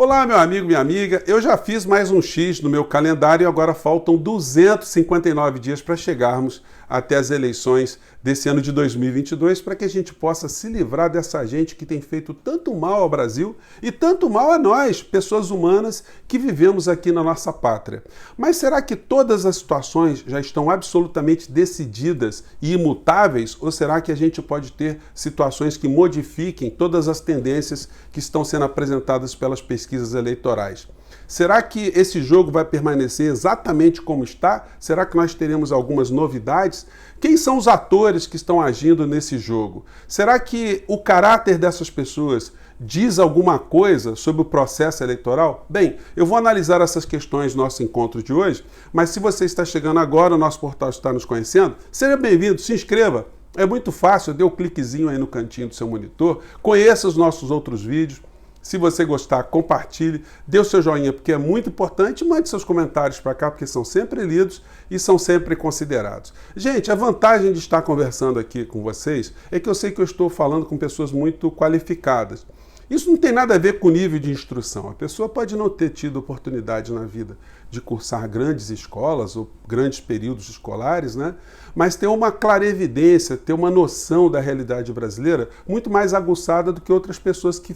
Olá, meu amigo, minha amiga. Eu já fiz mais um X no meu calendário e agora faltam 259 dias para chegarmos até as eleições desse ano de 2022 para que a gente possa se livrar dessa gente que tem feito tanto mal ao Brasil e tanto mal a nós, pessoas humanas que vivemos aqui na nossa pátria. Mas será que todas as situações já estão absolutamente decididas e imutáveis? Ou será que a gente pode ter situações que modifiquem todas as tendências que estão sendo apresentadas pelas pesquisas eleitorais? Será que esse jogo vai permanecer exatamente como está? Será que nós teremos algumas novidades? Quem são os atores que estão agindo nesse jogo? Será que o caráter dessas pessoas diz alguma coisa sobre o processo eleitoral? Bem, eu vou analisar essas questões no nosso encontro de hoje, mas se você está chegando agora, o nosso portal está nos conhecendo, seja bem-vindo, se inscreva. É muito fácil, dê um cliquezinho aí no cantinho do seu monitor, conheça os nossos outros vídeos. Se você gostar, compartilhe, dê o seu joinha, porque é muito importante, mande seus comentários para cá, porque são sempre lidos e são sempre considerados. Gente, a vantagem de estar conversando aqui com vocês é que eu sei que eu estou falando com pessoas muito qualificadas. Isso não tem nada a ver com o nível de instrução. A pessoa pode não ter tido oportunidade na vida de cursar grandes escolas ou grandes períodos escolares, né? Mas ter uma clarevidência, ter uma noção da realidade brasileira muito mais aguçada do que outras pessoas que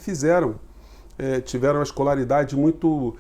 tiveram uma escolaridade muito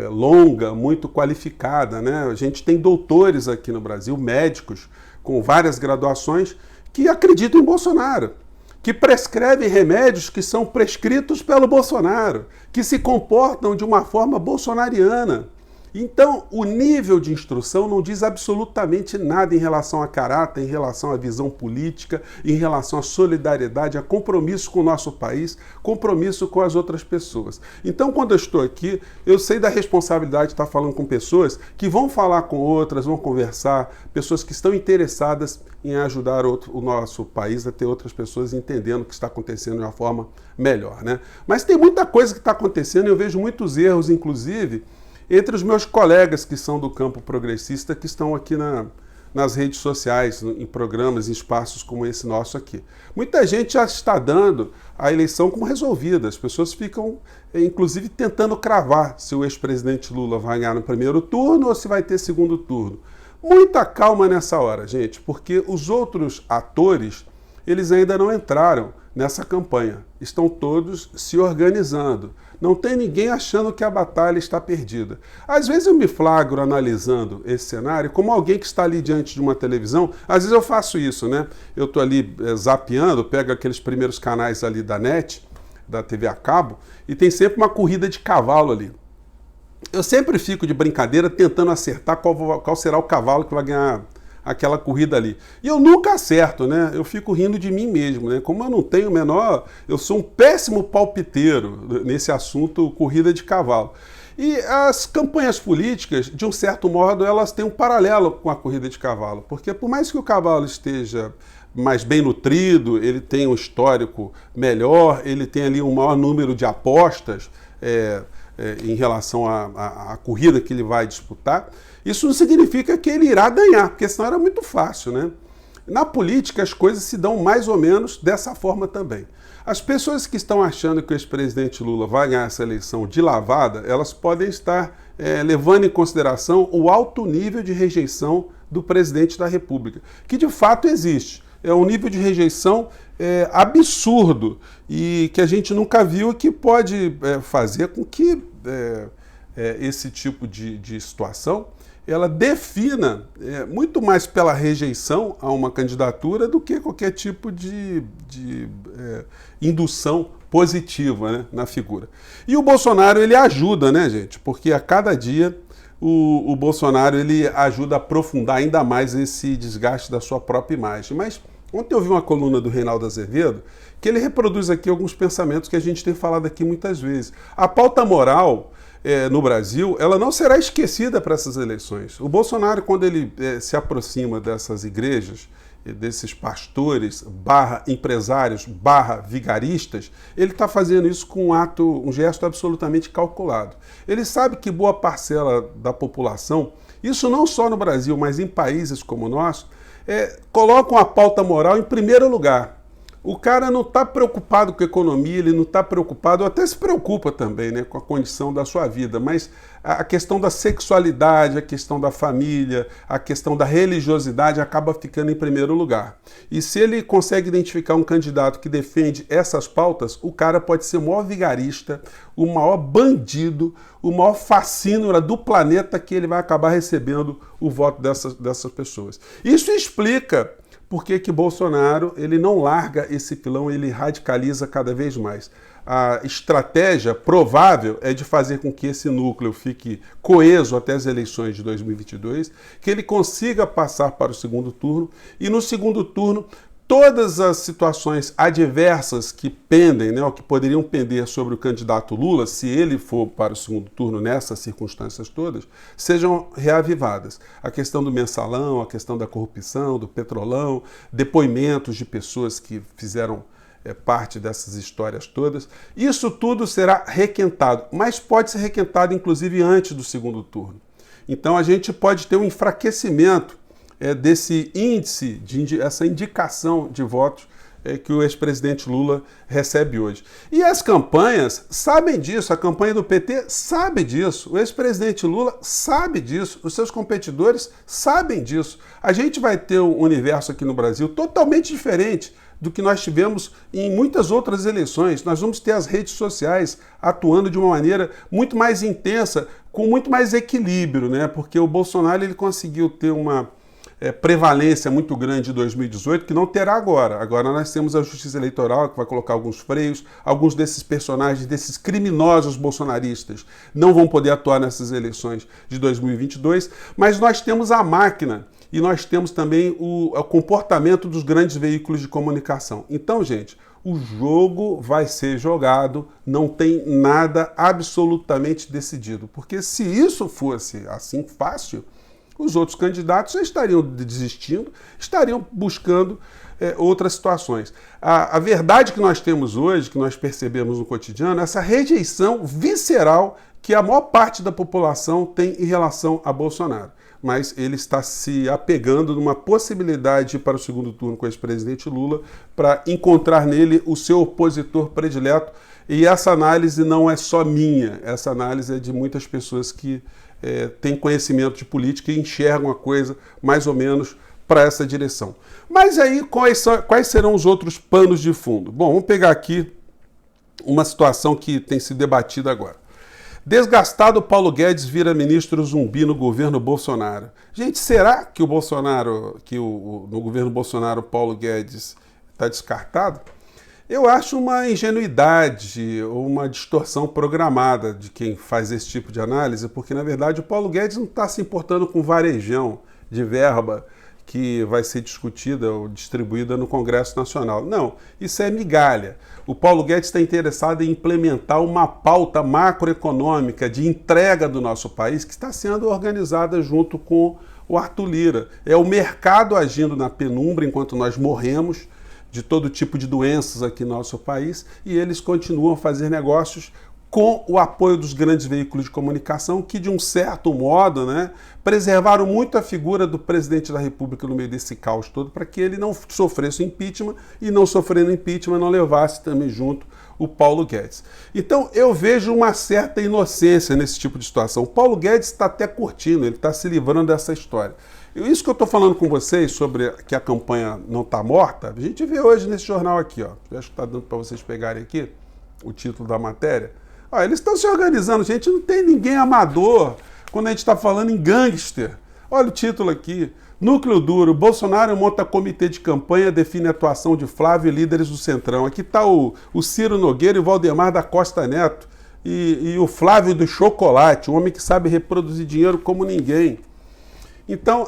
longa, muito qualificada, né? A gente tem doutores aqui no Brasil, médicos com várias graduações, que acreditam em Bolsonaro, que prescrevem remédios que são prescritos pelo Bolsonaro, que se comportam de uma forma bolsonariana. Então, o nível de instrução não diz absolutamente nada em relação a caráter, em relação à visão política, em relação à solidariedade, a compromisso com o nosso país, compromisso com as outras pessoas. Então, quando eu estou aqui, eu sei da responsabilidade de estar falando com pessoas que vão falar com outras, vão conversar, pessoas que estão interessadas em ajudar o nosso país a ter outras pessoas entendendo o que está acontecendo de uma forma melhor, né? Mas tem muita coisa que está acontecendo e eu vejo muitos erros, inclusive, entre os meus colegas que são do campo progressista, que estão aqui nas redes sociais, em programas, em espaços como esse nosso aqui. Muita gente já está dando a eleição como resolvida. As pessoas ficam, inclusive, tentando cravar se o ex-presidente Lula vai ganhar no primeiro turno ou se vai ter segundo turno. Muita calma nessa hora, gente, porque os outros atores, eles ainda não entraram nessa campanha. Estão todos se organizando. Não tem ninguém achando que a batalha está perdida. Às vezes eu me flagro analisando esse cenário como alguém que está ali diante de uma televisão. Às vezes eu faço isso, né? Eu estou ali zapeando, pego aqueles primeiros canais ali da NET, da TV a cabo, e tem sempre uma corrida de cavalo ali. Eu sempre fico de brincadeira tentando acertar qual será o cavalo que vai ganhar aquela corrida ali. E eu nunca acerto, né? Eu fico rindo de mim mesmo, né? Como eu não tenho o menor... Eu sou um péssimo palpiteiro nesse assunto corrida de cavalo. E as campanhas políticas, de um certo modo, elas têm um paralelo com a corrida de cavalo. Porque por mais que o cavalo esteja mais bem nutrido, ele tem um histórico melhor, ele tem ali um maior número de apostas em relação à corrida que ele vai disputar, isso não significa que ele irá ganhar, porque senão era muito fácil, né? Na política, as coisas se dão mais ou menos dessa forma também. As pessoas que estão achando que o ex-presidente Lula vai ganhar essa eleição de lavada, elas podem estar levando em consideração o alto nível de rejeição do presidente da República, que de fato existe. É um nível de rejeição absurdo e que a gente nunca viu e que pode fazer com que esse tipo de situação ela defina muito mais pela rejeição a uma candidatura do que qualquer tipo de indução positiva, né, na figura. E o Bolsonaro, ele ajuda, né, gente? Porque a cada dia o Bolsonaro ele ajuda a aprofundar ainda mais esse desgaste da sua própria imagem. Mas ontem eu vi uma coluna do Reinaldo Azevedo que ele reproduz aqui alguns pensamentos que a gente tem falado aqui muitas vezes. A pauta moral no Brasil, ela não será esquecida para essas eleições. O Bolsonaro, quando ele se aproxima dessas igrejas, desses pastores, empresários, vigaristas, ele está fazendo isso com um gesto absolutamente calculado. Ele sabe que boa parcela da população, isso não só no Brasil, mas em países como o nosso, colocam a pauta moral em primeiro lugar. O cara não está preocupado com a economia, ele não está preocupado, até se preocupa também, né, com a condição da sua vida, mas a questão da sexualidade, a questão da família, a questão da religiosidade acaba ficando em primeiro lugar. E se ele consegue identificar um candidato que defende essas pautas, o cara pode ser o maior vigarista, o maior bandido, o maior facínora do planeta, que ele vai acabar recebendo o voto dessas pessoas. Isso explica por que Bolsonaro ele não larga esse pilão, ele radicaliza cada vez mais. A estratégia provável é de fazer com que esse núcleo fique coeso até as eleições de 2022, que ele consiga passar para o segundo turno, e no segundo turno todas as situações adversas que pendem, né, ou que poderiam pender sobre o candidato Lula, se ele for para o segundo turno nessas circunstâncias todas, sejam reavivadas. A questão do mensalão, a questão da corrupção, do petrolão, depoimentos de pessoas que fizeram parte dessas histórias todas. Isso tudo será requentado, mas pode ser requentado inclusive antes do segundo turno. Então a gente pode ter um enfraquecimento desse índice, essa indicação de votos que o ex-presidente Lula recebe hoje. E as campanhas sabem disso, a campanha do PT sabe disso, o ex-presidente Lula sabe disso, os seus competidores sabem disso. A gente vai ter um universo aqui no Brasil totalmente diferente do que nós tivemos em muitas outras eleições. Nós vamos ter as redes sociais atuando de uma maneira muito mais intensa, com muito mais equilíbrio, né? Porque o Bolsonaro ele conseguiu ter uma prevalência muito grande em 2018, que não terá agora. Agora nós temos a Justiça Eleitoral, que vai colocar alguns freios, alguns desses personagens, desses criminosos bolsonaristas, não vão poder atuar nessas eleições de 2022, mas nós temos a máquina e nós temos também o comportamento dos grandes veículos de comunicação. Então, gente, o jogo vai ser jogado, não tem nada absolutamente decidido, porque se isso fosse assim fácil, os outros candidatos já estariam desistindo, estariam buscando outras situações. A verdade que nós temos hoje, que nós percebemos no cotidiano, é essa rejeição visceral que a maior parte da população tem em relação a Bolsonaro. Mas ele está se apegando numa possibilidade de ir para o segundo turno com o ex-presidente Lula para encontrar nele o seu opositor predileto. E essa análise não é só minha, essa análise é de muitas pessoas que têm conhecimento de política e enxergam a coisa mais ou menos para essa direção. Mas aí, quais serão os outros panos de fundo? Bom, vamos pegar aqui uma situação que tem se debatido agora. Desgastado, Paulo Guedes vira ministro zumbi no governo Bolsonaro. Gente, será que no governo Bolsonaro, Paulo Guedes está descartado? Eu acho uma ingenuidade ou uma distorção programada de quem faz esse tipo de análise, porque, na verdade, o Paulo Guedes não está se importando com varejão de verba que vai ser discutida ou distribuída no Congresso Nacional. Não, isso é migalha. O Paulo Guedes está interessado em implementar uma pauta macroeconômica de entrega do nosso país que está sendo organizada junto com o Arthur Lira. É o mercado agindo na penumbra enquanto nós morremos de todo tipo de doenças aqui no nosso país, e eles continuam a fazer negócios com o apoio dos grandes veículos de comunicação que, de um certo modo, né, preservaram muito a figura do presidente da República no meio desse caos todo, para que ele não sofresse impeachment e, não sofrendo impeachment, não levasse também junto o Paulo Guedes. Então, eu vejo uma certa inocência nesse tipo de situação. O Paulo Guedes está até curtindo, ele está se livrando dessa história. Isso que eu estou falando com vocês sobre que a campanha não está morta, a gente vê hoje nesse jornal aqui, ó. Acho que está dando para vocês pegarem aqui o título da matéria. Ó, eles estão se organizando, gente, não tem ninguém amador quando a gente está falando em gangster. Olha o título aqui. Núcleo duro, Bolsonaro monta comitê de campanha, define a atuação de Flávio e líderes do Centrão. Aqui está o Ciro Nogueira e o Valdemar da Costa Neto e o Flávio do Chocolate, um homem que sabe reproduzir dinheiro como ninguém. Então,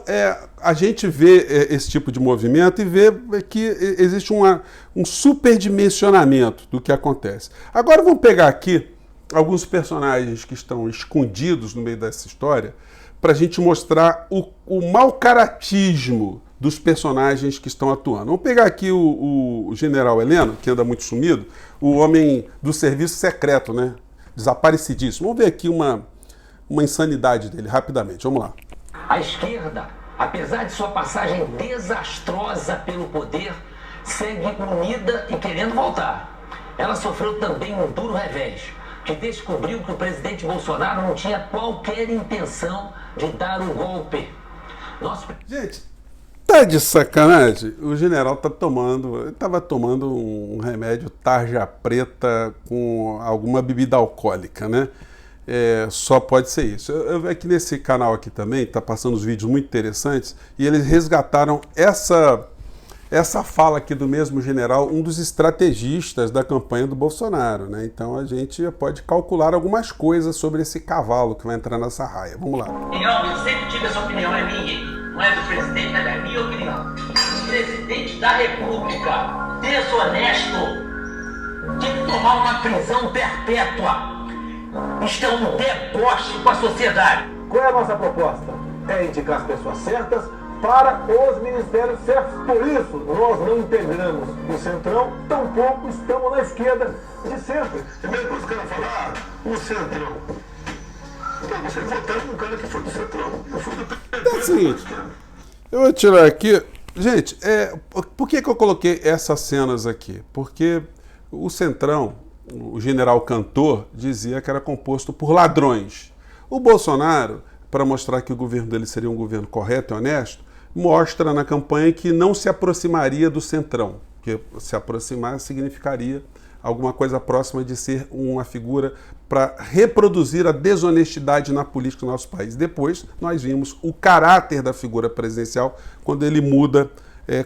a gente vê esse tipo de movimento e vê que existe um superdimensionamento do que acontece. Agora vamos pegar aqui alguns personagens que estão escondidos no meio dessa história para a gente mostrar o mau caratismo dos personagens que estão atuando. Vamos pegar aqui o general Heleno, que anda muito sumido, o homem do serviço secreto, né? Desaparecidíssimo. Vamos ver aqui uma insanidade dele, rapidamente. Vamos lá. A esquerda, apesar de sua passagem desastrosa pelo poder, segue unida e querendo voltar. Ela sofreu também um duro revés, que descobriu que o presidente Bolsonaro não tinha qualquer intenção de dar um golpe. Gente, tá de sacanagem? O general estava tomando um remédio tarja preta com alguma bebida alcoólica, né? Só pode ser isso. Eu vi aqui nesse canal aqui também, tá passando uns vídeos muito interessantes, e eles resgataram essa fala aqui do mesmo general, um dos estrategistas da campanha do Bolsonaro, né? Então a gente pode calcular algumas coisas sobre esse cavalo que vai entrar nessa raia. Vamos lá. Eu sempre tive essa opinião, é minha, não é do presidente, é minha opinião. O presidente da República, desonesto, tem que tomar uma prisão perpétua. Isto é um deboche com a sociedade. Qual é a nossa proposta? É indicar as pessoas certas para os ministérios certos. Por isso, nós não integramos o Centrão, tampouco estamos na esquerda de sempre. Primeiro que os caras falar, o Centrão. Então, vocês votaram num cara que foi do Centrão. Eu fui do PT. É o seguinte, eu vou tirar aqui. Gente, por que eu coloquei essas cenas aqui? Porque o Centrão, o general Cantor, dizia que era composto por ladrões. O Bolsonaro, para mostrar que o governo dele seria um governo correto e honesto, mostra na campanha que não se aproximaria do Centrão, que se aproximar significaria alguma coisa próxima de ser uma figura para reproduzir a desonestidade na política do nosso país. Depois, nós vimos o caráter da figura presidencial quando ele muda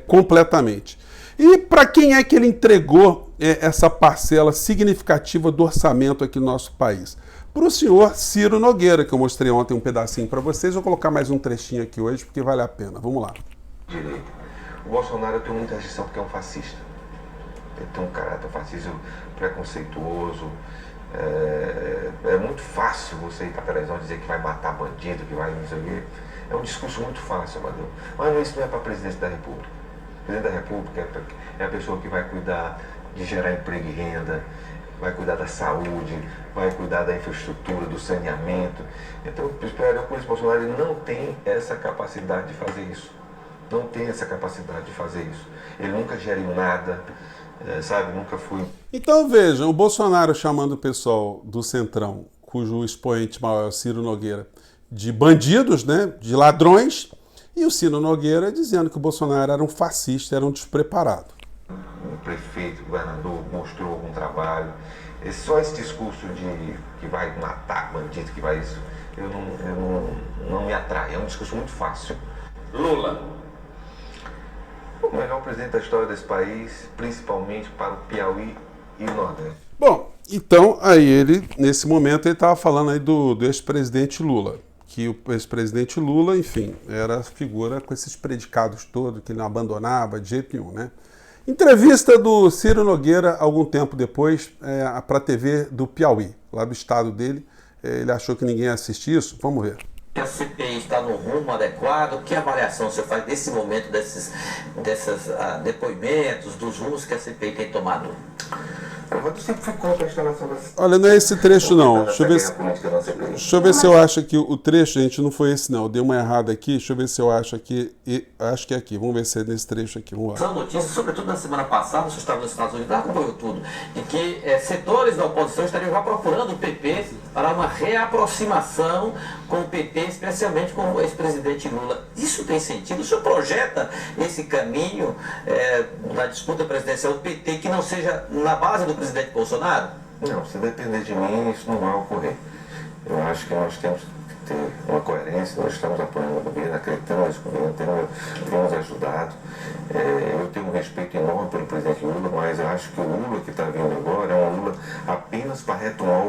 completamente. E para quem é que ele entregou essa parcela significativa do orçamento aqui no nosso país? Para o senhor Ciro Nogueira, que eu mostrei ontem um pedacinho para vocês. Vou colocar mais um trechinho aqui hoje, porque vale a pena. Vamos lá. Direito. O Bolsonaro tem muita restrição porque é um fascista. Ele tem um caráter fascista preconceituoso. É muito fácil você ir para a televisão dizer que vai matar bandido, que vai não sei o quê. É um discurso muito fácil, Amadeu. Mas isso não é para a presidência da República. O presidente da República é a pessoa que vai cuidar de gerar emprego e renda, vai cuidar da saúde, vai cuidar da infraestrutura, do saneamento. Então, o presidente Bolsonaro não tem essa capacidade de fazer isso. Não tem essa capacidade de fazer isso. Ele nunca geriu nada, sabe? Nunca foi... Então, vejam, o Bolsonaro chamando o pessoal do Centrão, cujo expoente maior é o Ciro Nogueira, de bandidos, né? De ladrões, e o Ciro Nogueira dizendo que o Bolsonaro era um fascista, era um despreparado. O prefeito, o governador mostrou algum trabalho. Só esse discurso de que vai matar bandido, que vai isso, eu não me atrai. É um discurso muito fácil. Lula. O melhor presidente da história desse país, principalmente para o Piauí e o Nordeste. Bom, então aí ele, nesse momento, ele estava falando aí do ex-presidente Lula. Que o ex-presidente Lula, enfim, era a figura com esses predicados todos, que ele não abandonava de jeito nenhum, né? Entrevista do Ciro Nogueira, algum tempo depois, para a TV do Piauí, lá do estado dele. Ele achou que ninguém ia assistir isso. Vamos ver. A CPI está no rumo adequado? Que avaliação você faz desse momento, desses depoimentos, dos rumos que a CPI tem tomado? Eu sempre fui contra a instalação da... Olha, não é esse trecho não. Deixa eu ver se eu acho aqui o trecho, gente, não foi esse não. Eu dei uma errada aqui, deixa eu ver se eu acho aqui. Acho que é aqui. Vamos ver se é nesse trecho aqui. Vamos lá. São notícias, sobretudo na semana passada, você estava nos Estados Unidos, acompanhou tudo, de que setores da oposição estariam já procurando o PP para uma reaproximação com o PT, especialmente com o ex-presidente Lula. Isso tem sentido? O senhor projeta esse caminho na disputa presidencial do PT que não seja na base do presidente Bolsonaro? Não, se depender de mim, isso não vai ocorrer. Eu acho que nós temos que ter uma coerência, nós estamos apoiando o governo, acreditamos nesse governo, temos ajudado. Eu tenho um respeito enorme pelo presidente Lula, mas eu acho que o Lula que está vindo agora é um Lula apenas para retomar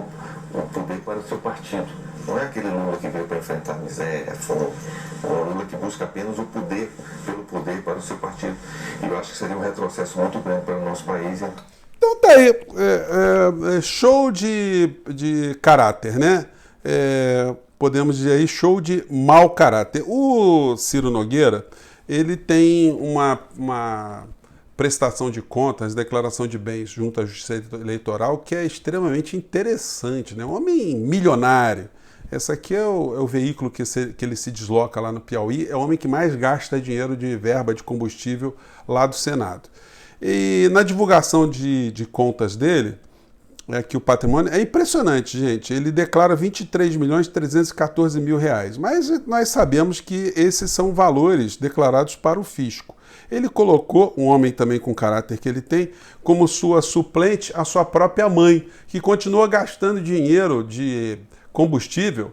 o poder para o seu partido. Não é aquele Lula que veio para enfrentar a miséria, a fome. É um Lula que busca apenas o poder, pelo poder para o seu partido. E eu acho que seria um retrocesso muito grande para o nosso país. Então tá aí, show de caráter, né? Podemos dizer aí, show de mau caráter. O Ciro Nogueira, ele tem uma prestação de contas, declaração de bens junto à Justiça Eleitoral que é extremamente interessante, né? Um homem milionário. Esse aqui é o veículo que ele se desloca lá no Piauí, é o homem que mais gasta dinheiro de verba de combustível lá do Senado. E na divulgação de contas dele, que o patrimônio é impressionante, gente. Ele declara 23.314.000 reais, mas nós sabemos que esses são valores declarados para o fisco. Ele colocou, um homem também com o caráter que ele tem, como sua suplente a sua própria mãe, que continua gastando dinheiro de combustível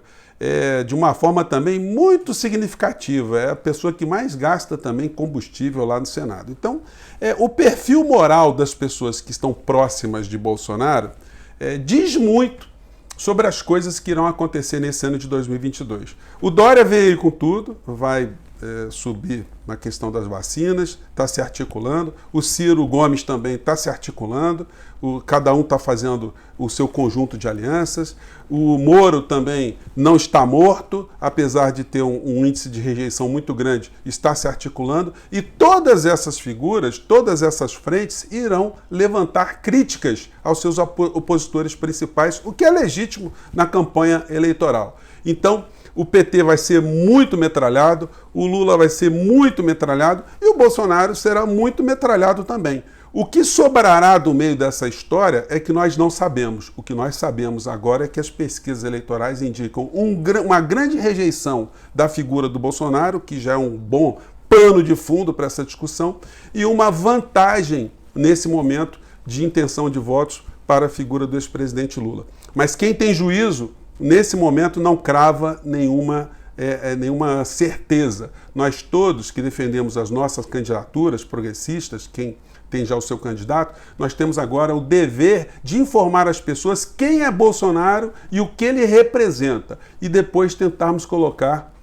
de uma forma também muito significativa. É a pessoa que mais gasta também combustível lá no Senado. Então, o perfil moral das pessoas que estão próximas de Bolsonaro diz muito sobre as coisas que irão acontecer nesse ano de 2022. O Dória veio aí com tudo, vai subir na questão das vacinas, está se articulando. O Ciro Gomes também está se articulando. Cada um está fazendo o seu conjunto de alianças. O Moro também não está morto, apesar de ter um índice de rejeição muito grande, está se articulando. E todas essas figuras, todas essas frentes irão levantar críticas aos seus opositores principais, o que é legítimo na campanha eleitoral. Então, o PT vai ser muito metralhado, o Lula vai ser muito metralhado e o Bolsonaro será muito metralhado também. O que sobrará do meio dessa história é que nós não sabemos. O que nós sabemos agora é que as pesquisas eleitorais indicam uma grande rejeição da figura do Bolsonaro, que já é um bom pano de fundo para essa discussão, e uma vantagem nesse momento de intenção de votos para a figura do ex-presidente Lula. Mas quem tem juízo nesse momento não crava nenhuma certeza. Nós todos que defendemos as nossas candidaturas progressistas, quem tem já o seu candidato, nós temos agora o dever de informar as pessoas quem é Bolsonaro e o que ele representa, e depois tentarmos colocar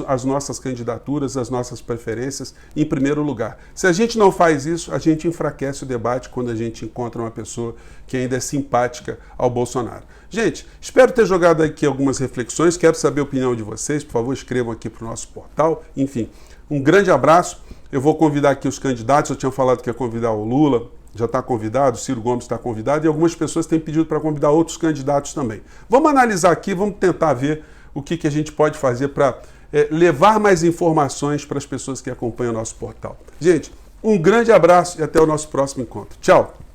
as nossas candidaturas, as nossas preferências em primeiro lugar. Se a gente não faz isso, a gente enfraquece o debate quando a gente encontra uma pessoa que ainda é simpática ao Bolsonaro. Gente, espero ter jogado aqui algumas reflexões, quero saber a opinião de vocês, por favor escrevam aqui para o nosso portal. Enfim, um grande abraço, eu vou convidar aqui os candidatos, eu tinha falado que ia convidar o Lula, já está convidado, o Ciro Gomes está convidado, e algumas pessoas têm pedido para convidar outros candidatos também. Vamos analisar aqui, vamos tentar ver o que a gente pode fazer para levar mais informações para as pessoas que acompanham o nosso portal. Gente, um grande abraço e até o nosso próximo encontro. Tchau!